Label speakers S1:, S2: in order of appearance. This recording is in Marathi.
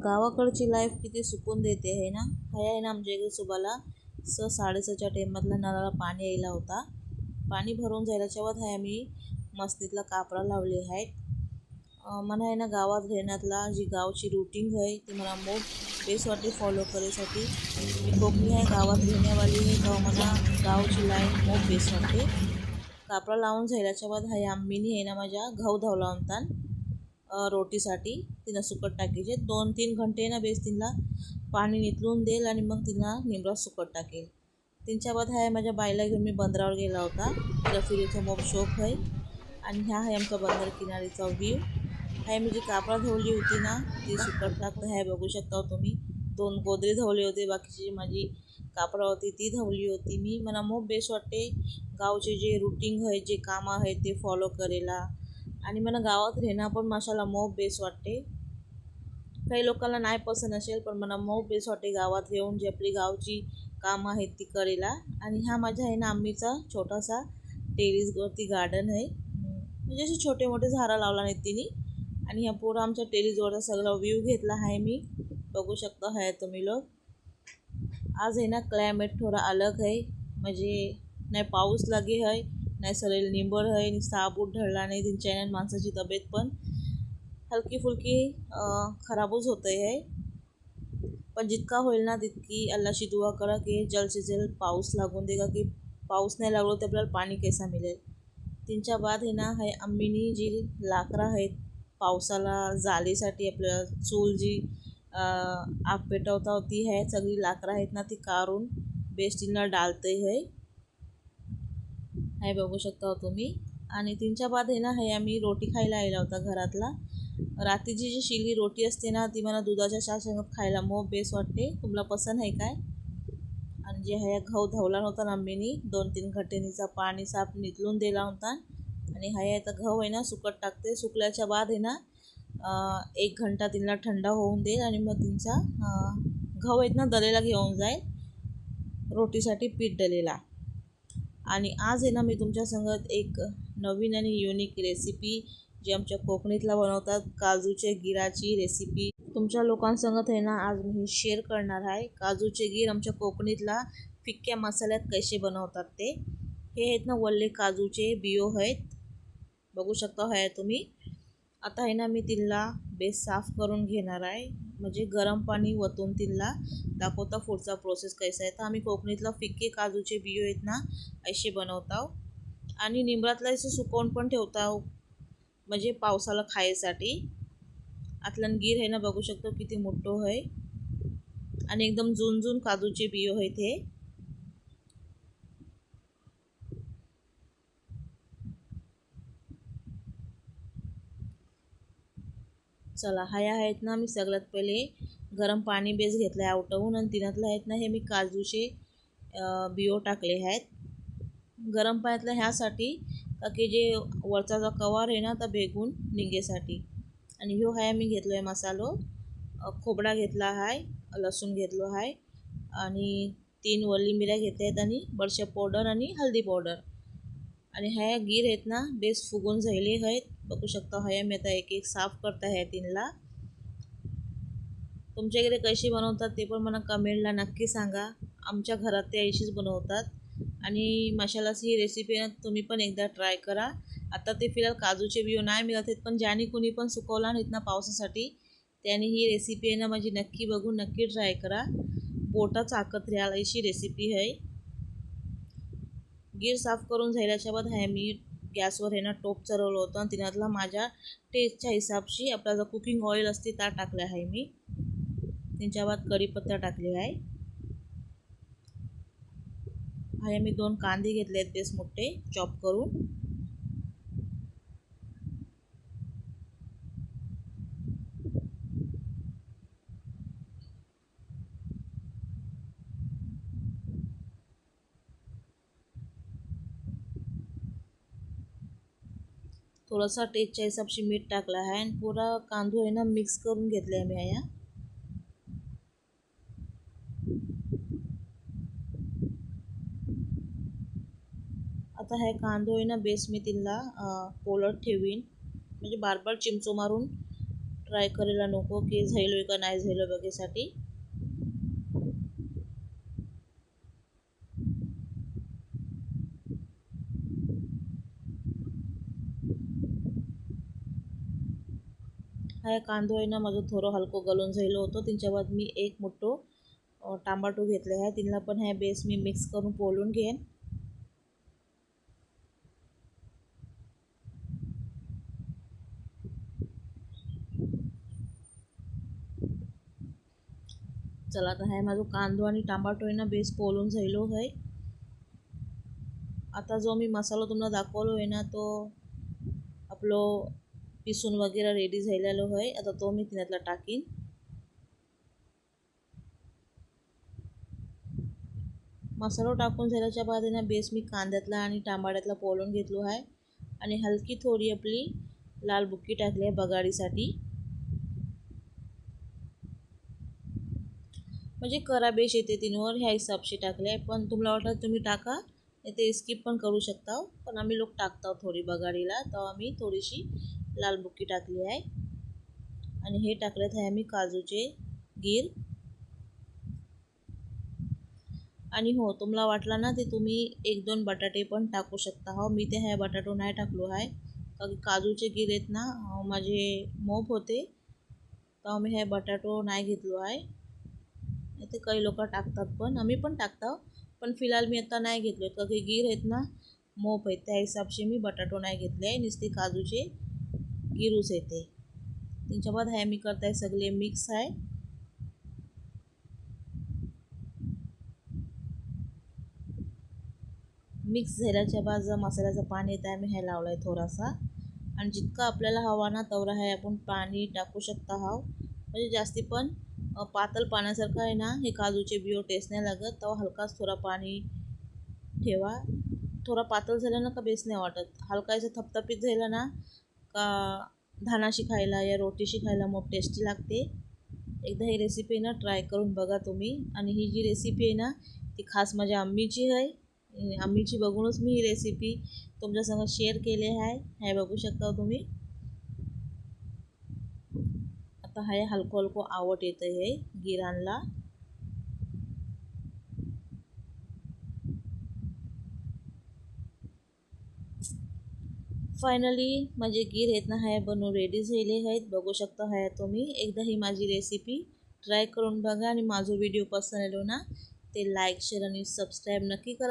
S1: गावाकडची लाईफ किती सुकून देते आहे ना. हाय आहे ना आमच्या इकडे सुबाला 6:30च्या टाईमातला नळाला पाणी यायला होता. पाणी भरून जायलाच्या बाद आहे आम्ही मस्तीतला कापरा लावले आहेत. मला आहे ना गावात राहण्यातला जी गावची रुटीन आहे ती मला मोठ बेस वाटते फॉलो करायसाठी. मी कोकणी आहे, गावात राहण्यावाली आहे, तर मला गावची लाईफ मोठ बेस वाटते. कापरा लावून झाल्याच्या बाद हाय आम्हीनी आहे ना माझ्या गहू धावला होता रोटीसाठी. तिनं सुकट टाकायचे 2-3 घंटे ना बेस तिला पाणी नितळून देईल आणि मग तिला निमरात सुकट टाकेल. त्यांच्या बाद आहे माझ्या बाईला घेऊन मी बंदरावर गेला होता. तिला फिरायचा मोप शौक आहे. आणि ह्या आहे आमचा बंदर किनारीचा व्ह्यू. आहे मी जी कापडा धवली होती ना ती सुकट टाकत आहे, बघू शकता तुम्ही. 2 गोदरे धवले होते, बाकीची माझी कापडा होती ती धवली होती मी. मला मोप बेस वाटते गावचे जे रुटीन आहे, जे कामं आहेत ते फॉलो करायला. आणि मला गावात राहणं पण माशाला मोप बेस वाटते. काही लोकांना नाही पसंत असेल, पण मला मोप बेस वाटते गावात येऊन जी आपली गावची कामं आहेत ती करायला. आणि हा माझ्या आहे ना आम्हीचा छोटासा टेरेसवरती गार्डन आहे. म्हणजे असे छोटे मोठे झाडं लावला नाहीत तिने. आणि ह्या पुरा आमच्या टेरेसवरचा सगळा व्ह्यू घेतला आहे मी, बघू शकता आहे तुम्ही लोक. आज आहे ना क्लायमेट थोडा अलग आहे, म्हणजे नाही पाऊस लागे आहे नाही सरेल निंबर आहे, आणि साबूत ढळला नाही. त्यांच्या माणसाची तब्येत पण हलकी फुलकी खराबच होते आहे. पण जितका होईल ना तितकी अल्लाशी दुआ करा की जल्द से जल्द पाऊस लागून देगा, की पाऊस नाही लागलो तर आपल्याला पाणी कैसा मिळेल. त्यांच्या बाद आहे ना आहे आम्हीनी जी लाकडं आहेत पावसाला जाळीसाठी, आपल्याला चूल जी आग पेटवता होती आहे सगळी लाकडं आहेत ना ती काढून बेस्टीला डालते आहे, बघू शकता तुम्ही. आणि त्यांच्या बाद आहे ना हे आम्ही रोटी खायला आला होता घरातला. रात्रीची जी शिली रोटी असते ना ती मला दुधाच्या चहासंगत खायला मोप बेस वाटते. तुम्हाला पसंत आहे काय? आणि जे ह्या गहू धावला होता ना आम्हीनी 2-3 घंटेनीचा पाणी साफ नितळून दिला होता. आणि हा आता गहू आहे ना सुकट टाकते. सुकल्याच्या बाद आहे ना 1 घंटा तिला थंड होऊन देईल आणि मग त्यांचा गहू आहेत ना दलेला घेऊन जाईल रोटीसाठी पीठ दलेला. आणि आज आहे ना मी तुमच्या संगत एक नवीन आणि युनिक रेसिपी जी आमच्या कोकणीतला बनवतात काजूचे गिराची रेसिपी तुमच्या लोकांसंगत आहे ना आज मी शेअर करणार आहे. काजूचे गीर आमच्या कोकणीतला फिक्क्या मसाल्यात कसे बनवतात ते. हे आहेत ना वल्ले काजूचे बियो आहेत, बघू शकता आहे तुम्ही. आता आहे ना मी तिला बेस साफ करून घेणार आहे, म्हणजे गरम पाणी वतून तिला दाखवता पुढचा प्रोसेस कसा आहे. तर आम्ही कोकणीतला फिक्के काजूचे बियो आहेत ना असे बनवतो आणि निंबरातला असे सुकवून पण ठेवतो, म्हणजे पावसाला खायसाठी. आतलन गीर आहे ना बघू शकतो किती मोठं आहे आणि एकदम जुनजुन काजूचे बियो आहेत हे. चला ह्या आहेत ना मी सगळ्यात पहिले गरम पाणी बेस घेतलं आहे आवटवून, आणि तिनातलं आहेत ना हे मी काजूचे बियो टाकले आहेत गरम पाण्यातलं ह्यासाठी का की जे वरचा जो कवर आहे ना तर भेगून निघेसाठी. आणि ह्यो आहे मी घेतलो आहे मसालो, खोबरा घेतला आहे, लसूण घेतलो आहे, आणि 3 वल्ली मिऱ्या घेतल्या आहेत, आणि बडीशेप पावडर आणि हळदी पावडर. आणि ह्या गीर आहेत ना बेस फुगून झाले आहेत, बघू शकता. ह्या मी आता एक एक साफ करता ह्या तीनला. तुमच्याकडे कशी बनवतात ते पण मला कमेंटला नक्की सांगा. आमच्या घरात ते अशीच बनवतात. आणि मसालाची ही रेसिपी तुम्ही पण एकदा ट्राय करा. आता ते फिलहाल काजूचे बियो नाही मिळत आहेत, पण ज्याने कोणी पण सुकवला नाहीत ना पावसासाठी त्याने ही रेसिपी आहे ना माझी नक्की बघून नक्की ट्राय करा. बोटा चाकत राहाल अशी रेसिपी आहे. गीर साफ करून झाल्याच्या बाद आहे मी गॅसवर आहे ना टोप चरवलं होतं, आणि तिनातला माझ्या टेस्टच्या हिसाबशी आपला जो कुकिंग ऑइल असते त्या टाकलं आहे मी. त्यांच्या बाद कढीपत्ता टाकले आहे. आहे मी 2 कांदे घेतले आहेत बेस मोठे चॉप करून. थोडासा टेस्टच्या हिसाबशी मीठ टाकलं आहे, आणि पुरा कांदो आहे ना मिक्स करून घेतले आहे मी ह्या. आता हे कांदो आहे ना बेस मी तिला पोलत ठेवीन, म्हणजे बार चिमचो मारून ट्राय करायला नको की झालोय का नाही झालं बघायसाठी. हा कांदो आहे ना माझं थोडं हलकं गलून झालं होतं. त्यांच्या बाद मी एक मोठं टमाटो घेतले आहे. तिला पण ह्या बेस मी मिक्स करून पोळून घेईन. चला आता आहे माझं कांदो आणि टमाटो आहे ना बेस पोळून झालो आहे. आता जो मी मसाला तुम्हाला दाखवलो आहे ना तो आपलं पिसून वगैरे रेडी झालेलो आहे. आता तो मी त्यातला टाकीन. मसाला टाकून झाल्याच्या बाद ना बेस मी कांद्यातला आणि टमाट्यातला पोळून घेतलो आहे आणि हलकी थोडी आपली लाल बुक्की टाकली आहे बगाडीसाठी. म्हणजे करा बेश येते तीनवर ह्या हिसाबशी टाकले आहे. पण तुम्हाला वाटलं तुम्ही टाका, ते स्किप पण करू शकता. पण आम्ही लोक टाकतो थोडी बगाडीला, तर आम्ही थोडीशी लाल बुक्की टाकली आहे. आणि हे टाकलेत आहे आम्ही काजूचे गीर. आणि हो तुम्हाला वाटला ना ते तुम्ही 1-2 बटाटे पण टाकू शकता. हो मी ते ह्या बटाटो नाही टाकलो आहे कारण काजूचे गीर आहेत ना माझे मोप होते, तर मी हे बटाटो नाही घेतलो आहे. ते काही लोक टाकतात पण आम्ही पण टाकतो, पण फिलहाल मी आता नाही घेतलो कारण की गीर आहेत ना मोप आहेत, त्या हिसाबशी मी बटाटो नाही घेतले आहे. नुसते काजूचे गिरूच येते. त्यांच्या बाद हे मी करताय सगळे मिक्स आहे. मिक्स झाल्याच्या बाद जर मसाल्याचं पाणी येत आहे मी हे लावलं आहे थोडासा. आणि जितका आपल्याला हवा ना तेवढा हे आपण पाणी टाकू शकता. म्हणजे जास्ती पण पातळ पाण्यासारखं आहे ना हे काजूचे बियो टेस्ट नाही लागत. तेव्हा हलकाच थोडा पाणी ठेवा. थोडा पातळ झालं ना का बेस नाही वाटत. हलका असं थपथपीत झालं ना का धानाशी खायला या रोटीशी खायला मग टेस्टी लागते. एकदा ही रेसिपी ना ट्राय करून बघा तुम्ही. आणि ही जी रेसिपी आहे ना ती खास माझ्या आम्मीची आहे. आम्मीची बघूनच मी ही रेसिपी तुमच्यासंग शेअर केली आहे. हे बघू शकता तुम्ही. आता हे हलकं हलकं आवट येतं हे गिरांना. फायनली माझे गीर आहेत ना हे बनवून रेडी झाले आहेत. बघू शकता हे तुम्ही. एकदा ही माझी रेसिपी ट्राय करून बघा आणि माझा व्हिडिओ पसंत आलो ना ते लाईक शेअर आणि सबस्क्राईब नक्की करा.